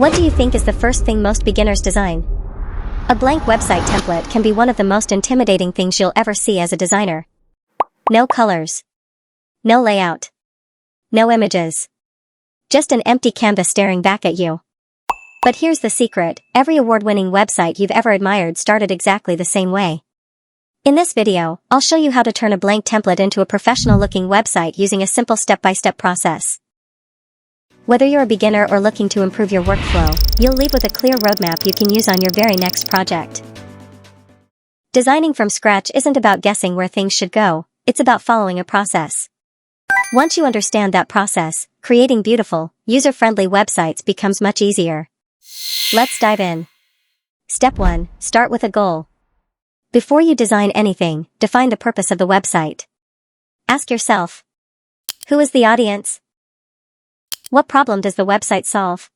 What do you think is the first thing most beginners design? A blank website template can be one of the most intimidating things you'll ever see as a designer. No colors. No layout. No images. Just an empty canvas staring back at you. But here's the secret, every award-winning website you've ever admired started exactly the same way. In this video, I'll show you how to turn a blank template into a professional-looking website using a simple step-by-step process. Whether you're a beginner or looking to improve your workflow, you'll leave with a clear roadmap you can use on your very next project. Designing from scratch isn't about guessing where things should go, it's about following a process. Once you understand that process, creating beautiful, user-friendly websites becomes much easier. Let's dive in. Step 1. Start with a goal. Before you design anything, define the purpose of the website. Ask yourself, who is the audience? What problem does the website solve?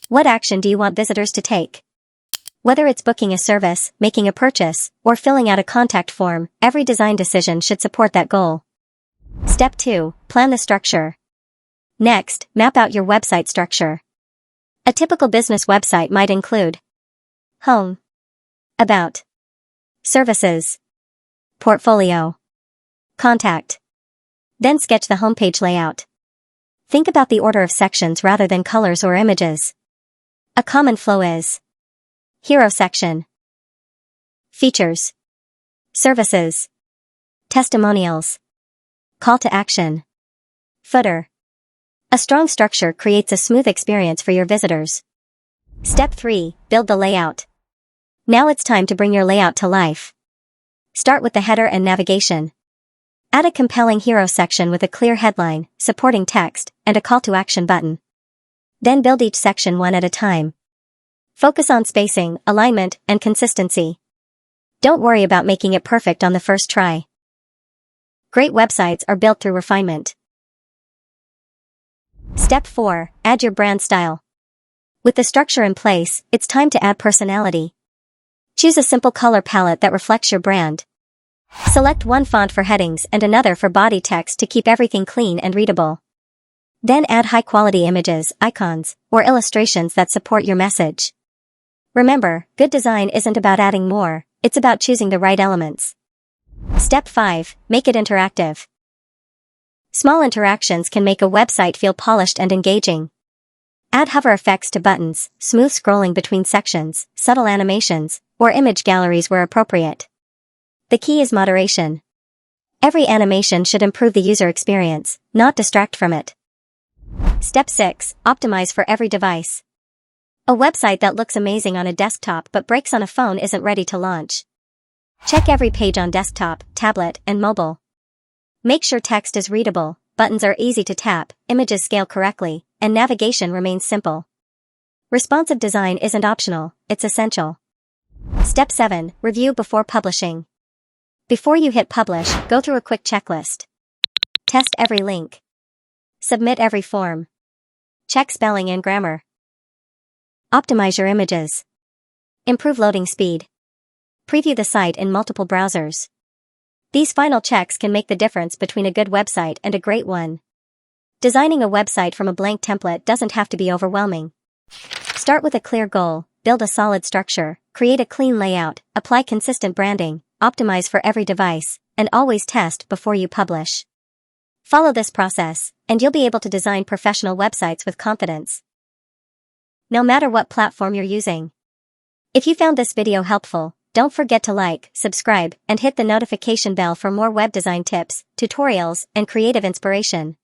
What action do you want visitors to take? Whether it's booking a service, making a purchase, or filling out a contact form, every design decision should support that goal. Step 2. Plan the structure. Next, map out your website structure. A typical business website might include home, about, services, portfolio, contact. Then sketch the homepage layout. Think about the order of sections rather than colors or images. A common flow is hero section, features, services, testimonials, call to action, footer. A strong structure creates a smooth experience for your visitors. Step 3. Build the layout. Now it's time to bring your layout to life. Start with the header and navigation. Add a compelling hero section with a clear headline, supporting text, and a call to action button. Then build each section one at a time. Focus on spacing, alignment, and consistency. Don't worry about making it perfect on the first try. Great websites are built through refinement. Step 4. Add your brand style. With the structure in place, it's time to add personality. Choose a simple color palette that reflects your brand. Select one font for headings and another for body text to keep everything clean and readable. Then add high-quality images, icons, or illustrations that support your message. Remember, good design isn't about adding more, it's about choosing the right elements. Step 5. Make it interactive. Small interactions can make a website feel polished and engaging. Add hover effects to buttons, smooth scrolling between sections, subtle animations, or image galleries where appropriate. The key is moderation. Every animation should improve the user experience, not distract from it. Step 6. Optimize for every device. A website that looks amazing on a desktop but breaks on a phone isn't ready to launch. Check every page on desktop, tablet, and mobile. Make sure text is readable, buttons are easy to tap, images scale correctly, and navigation remains simple. Responsive design isn't optional, it's essential. Step 7. Review before publishing. Before you hit publish, go through a quick checklist. Test every link. Submit every form. Check spelling and grammar. Optimize your images. Improve loading speed. Preview the site in multiple browsers. These final checks can make the difference between a good website and a great one. Designing a website from a blank template doesn't have to be overwhelming. Start with a clear goal, build a solid structure, create a clean layout, apply consistent branding, optimize for every device, and always test before you publish. Follow this process, and you'll be able to design professional websites with confidence. No matter what platform you're using. If you found this video helpful, don't forget to like, subscribe, and hit the notification bell for more web design tips, tutorials, and creative inspiration.